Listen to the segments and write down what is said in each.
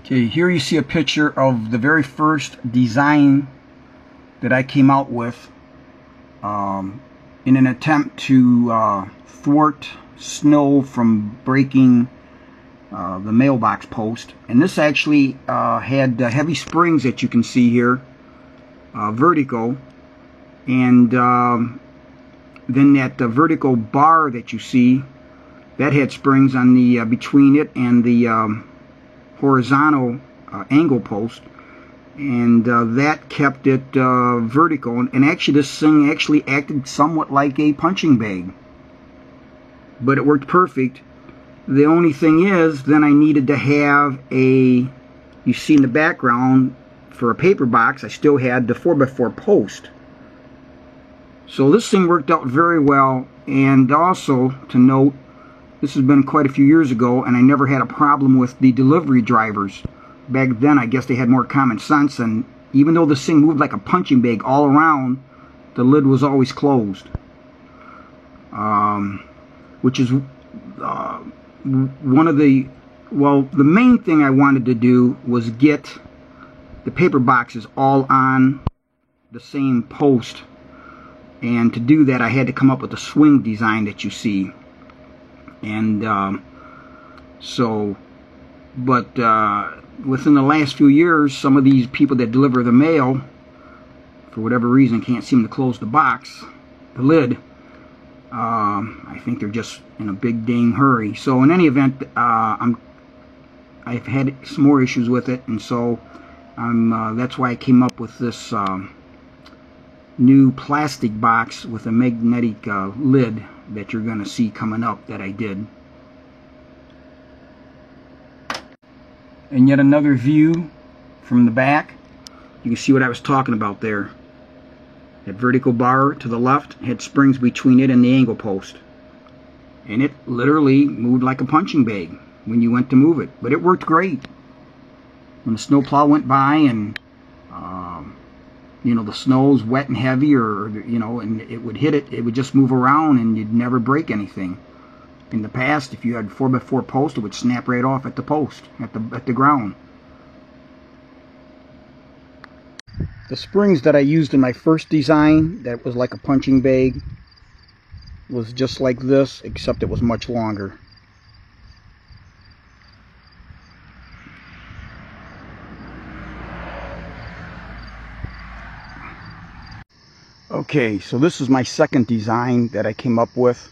Okay, here you see a picture of the very first design that I came out with in an attempt to thwart snow from breaking the mailbox post. And this actually had heavy springs that you can see here, vertical, and then that vertical bar that you see, that had springs on the between it and the horizontal angle post, and that kept it vertical, and actually this thing actually acted somewhat like a punching bag, but it worked perfect. The only thing is, then I needed to have a, you see in the background, for a paper box I still had the 4x4 post. So this thing worked out very well. And also to note, this has been quite a few years ago, and I never had a problem with the delivery drivers. Back then, I guess they had more common sense, and even though this thing moved like a punching bag all around, the lid was always closed. Which is one of the, well, the main thing I wanted to do was get the paper boxes all on the same post. And to do that, I had to come up with the swing design that you see. And within the last few years, some of these people that deliver the mail, for whatever reason, can't seem to close the box, the lid. I think they're just in a big dang hurry. So in any event, I've had some more issues with it, and so that's why I came up with this new plastic box with a magnetic lid that you're going to see coming up that I did. And yet another view from the back. You can see what I was talking about there. That vertical bar to the left had springs between it and the angle post. And it literally moved like a punching bag when you went to move it. But it worked great. When the snowplow went by and you know, the snow's wet and heavy, or you know, and it would hit it, it would just move around and you'd never break anything. In the past, if you had 4x4 post, it would snap right off at the post, at the ground. The springs that I used in my first design, that was like a punching bag, was just like this, except it was much longer. Okay, so this is my second design that I came up with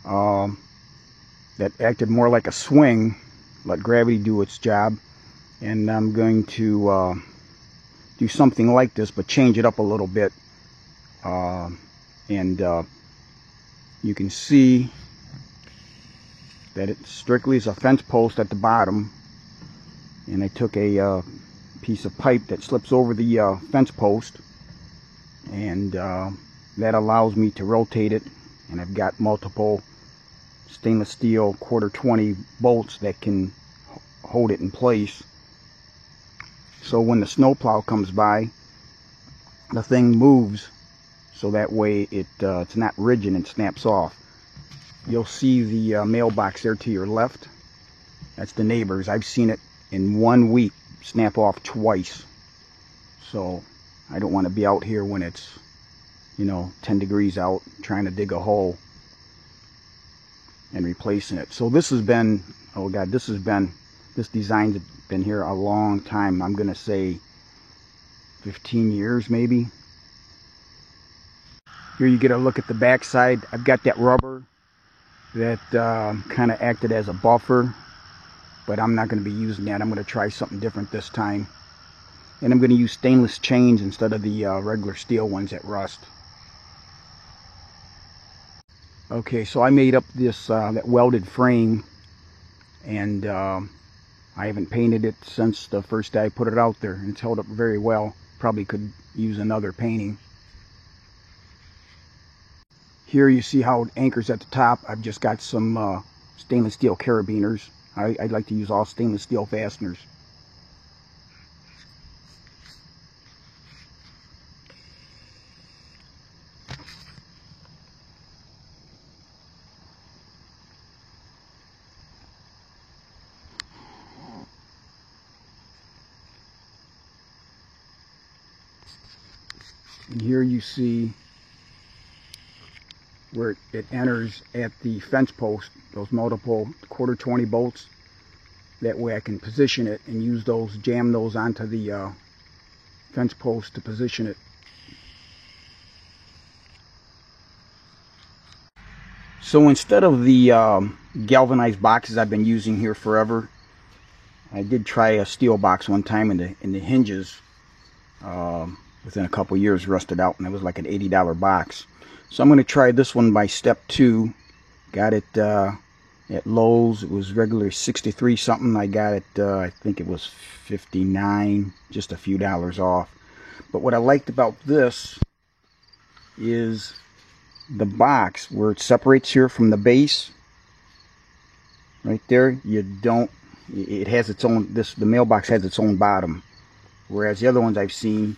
that acted more like a swing, let gravity do its job, and I'm going to do something like this but change it up a little bit, and you can see that it strictly is a fence post at the bottom, and I took a piece of pipe that slips over the fence post, and that allows me to rotate it, and I've got multiple stainless steel 1/4-20 bolts that can hold it in place, so when the snowplow comes by, the thing moves, so that way it's not rigid and snaps off. You'll see the mailbox there to your left. That's the neighbors. I've seen it in 1 week snap off twice. So I don't want to be out here when it's, you know, 10 degrees out trying to dig a hole and replacing it. So this has been, oh God, this design's been here a long time. I'm gonna say 15 years maybe. Here you get a look at the back side. I've got that rubber that kind of acted as a buffer, but I'm not going to be using that. I'm going to try something different this time, and I'm going to use stainless chains instead of the regular steel ones that rust. Okay, so I made up this that welded frame, and I haven't painted it since the first day I put it out there, and it's held up very well. Probably could use another painting. Here you see how it anchors at the top. I've just got some stainless steel carabiners. I'd like to use all stainless steel fasteners. And here you see where it enters at the fence post, those multiple 1/4 20 bolts. That way I can position it and use those, jam those onto the fence post to position it. So instead of the galvanized boxes I've been using here forever, I did try a steel box one time, and the hinges within a couple years rusted out, and it was like an $80 box. So I'm going to try this one by Step 2. Got it at Lowe's. It was regular 63 something. I got it, I think it was 59, just a few dollars off. But what I liked about this is the box where it separates here from the base. Right there, you don't, it has its own, the mailbox has its own bottom. Whereas the other ones I've seen,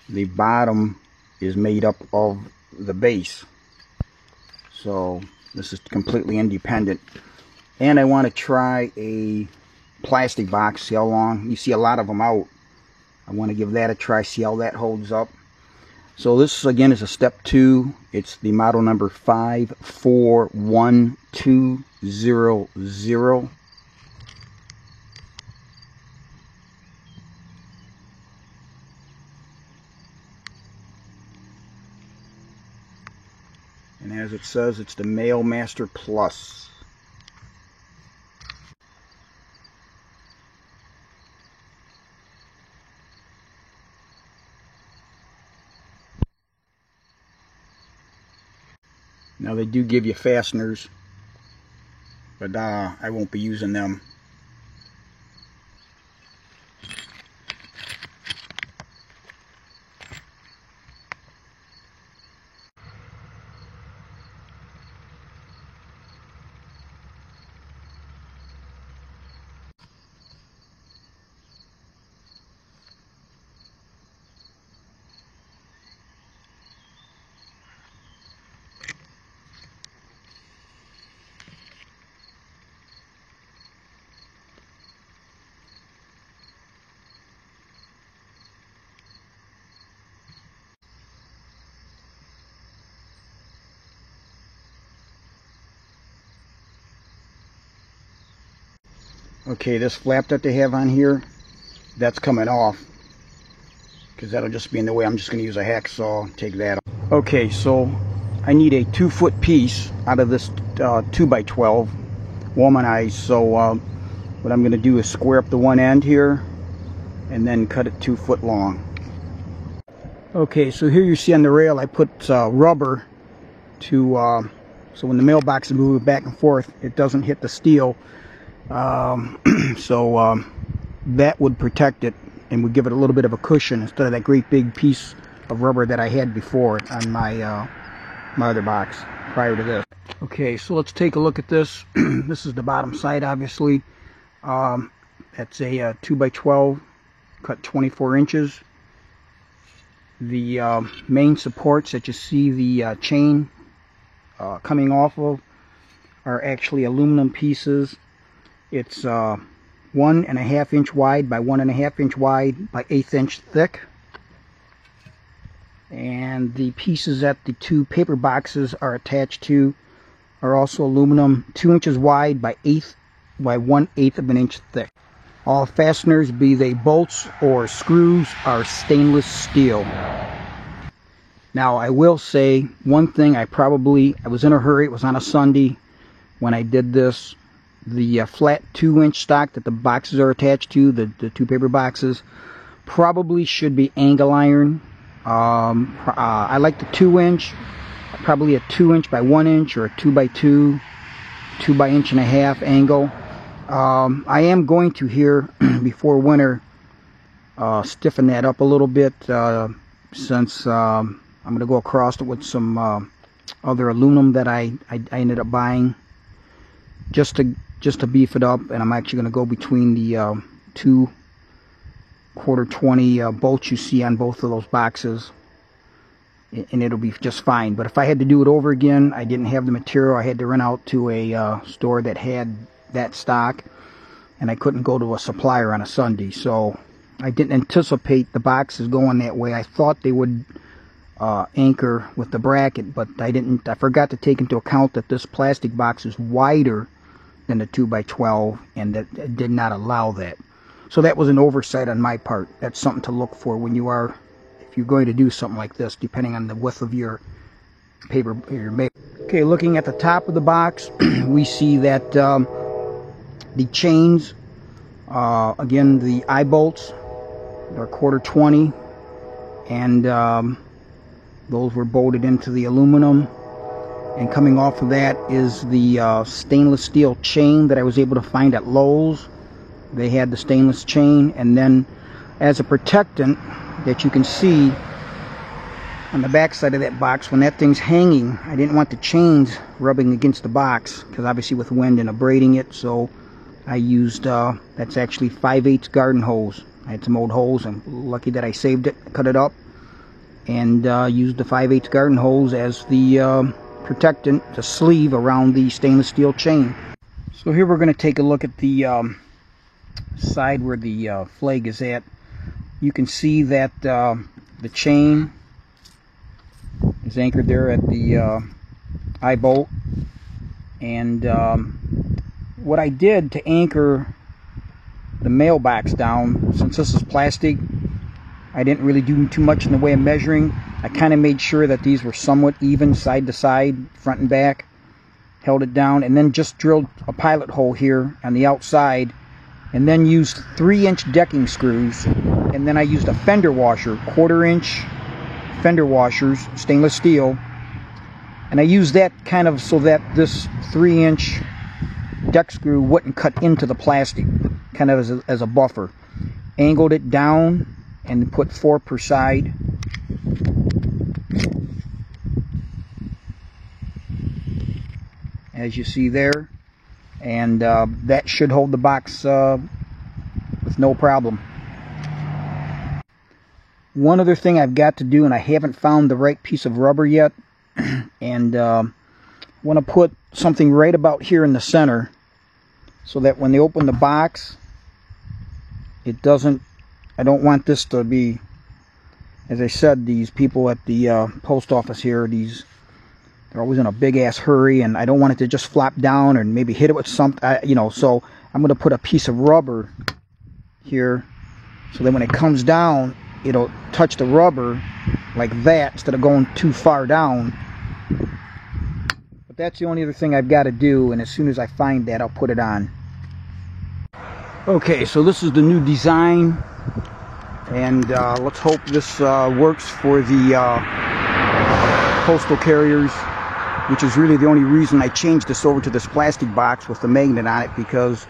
the bottom is made up of the base. So this is completely independent. And I want to try a plastic box, see how long, you see a lot of them out. I want to give that a try, see how that holds up. So this again is a Step 2. It's the model number 541-200. And as it says, it's the Mailmaster Plus. Now they do give you fasteners, but I won't be using them. Okay, this flap that they have on here, that's coming off, because that'll just be in the way. I'm just going to use a hacksaw, take that off. Okay, so I need a 2-foot piece out of this 2x12 womanized. So what I'm going to do is square up the one end here and then cut it 2 foot long. Okay, so here you see on the rail I put rubber to so when the mailbox is moving back and forth, it doesn't hit the steel. So that would protect it and would give it a little bit of a cushion instead of that great big piece of rubber that I had before on my my other box prior to this. Okay, so let's take a look at this. This is the bottom side, obviously. That's a 2x12 cut 24 inches. The main supports that you see the chain coming off of are actually aluminum pieces. It's 1.5 inch wide by 1.5 inch wide by 1/8 inch thick. And the pieces that the 2 paper boxes are attached to are also aluminum, 2 inches wide by 1/8 of an inch thick. All fasteners, be they bolts or screws, are stainless steel. Now I will say one thing, I was in a hurry. It was on a Sunday when I did this. The flat 2-inch stock that the boxes are attached to, the 2 paper boxes, probably should be angle iron. I like the 2-inch, probably a 2-inch by 1 inch or a 2x2, 2x1.5 inch angle. I am going to here before winter stiffen that up a little bit, since I'm going to go across it with some other aluminum that I ended up buying just to beef it up. And I'm actually going to go between the 2 1/4 20 bolts you see on both of those boxes, and it'll be just fine. But if I had to do it over again, I didn't have the material. I had to run out to a store that had that stock, and I couldn't go to a supplier on a Sunday, so I didn't anticipate the boxes going that way. I thought they would anchor with the bracket, but I forgot to take into account that this plastic box is wider than the 2x12, and that it did not allow that. So that was an oversight on my part. That's something to look for when if you're going to do something like this, depending on the width of your paper. Okay, looking at the top of the box, we see that the chains, again, the eye bolts are 1/4 20, and those were bolted into the aluminum. And coming off of that is the stainless steel chain that I was able to find at Lowe's. They had the stainless chain, and then as a protectant that you can see on the back side of that box, when that thing's hanging, I didn't want the chains rubbing against the box, because obviously with wind and abrading it, so I used, that's actually 5/8 garden hose. I had some old hose. I'm lucky that I saved it, cut it up, and used the 5/8 garden hose as the protectant, the sleeve around the stainless steel chain. So here we're going to take a look at the side where the flag is at. You can see that the chain is anchored there at the eye bolt, and what I did to anchor the mailbox down, since this is plastic, I didn't really do too much in the way of measuring. I kind of made sure that these were somewhat even side to side, front and back, held it down, and then just drilled a pilot hole here on the outside, and then used 3-inch decking screws, and then I used a fender washer, 1/4-inch fender washers, stainless steel, and I used that kind of so that this 3-inch deck screw wouldn't cut into the plastic, kind of as a buffer. Angled it down and put 4 per side. As you see there, and that should hold the box with no problem. One other thing I've got to do, and I haven't found the right piece of rubber yet, and I want to put something right about here in the center, so that when they open the box, it doesn't, I don't want this to be, as I said, these people at the post office here, they're always in a big ass hurry, and I don't want it to just flop down and maybe hit it with something, you know, so I'm going to put a piece of rubber here, so that when it comes down, it'll touch the rubber like that instead of going too far down. But that's the only other thing I've got to do, and as soon as I find that, I'll put it on. Okay, so this is the new design, and let's hope this works for the postal carriers, which is really the only reason I changed this over to this plastic box with the magnet on it, because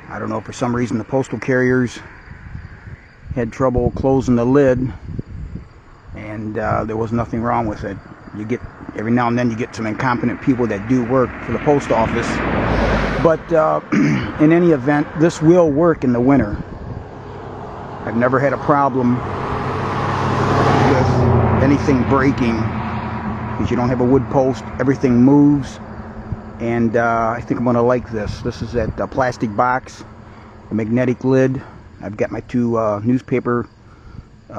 I don't know, for some reason the postal carriers had trouble closing the lid, and there was nothing wrong with it. You get, every now and then you get some incompetent people that do work for the post office, but in any event, this will work in the winter. I've never had a problem with anything breaking, because you don't have a wood post, everything moves, and I think I'm going to like this. This is that plastic box, a magnetic lid. I've got my 2 newspaper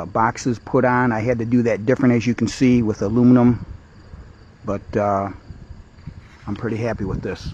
boxes put on. I had to do that different, as you can see, with aluminum, but I'm pretty happy with this.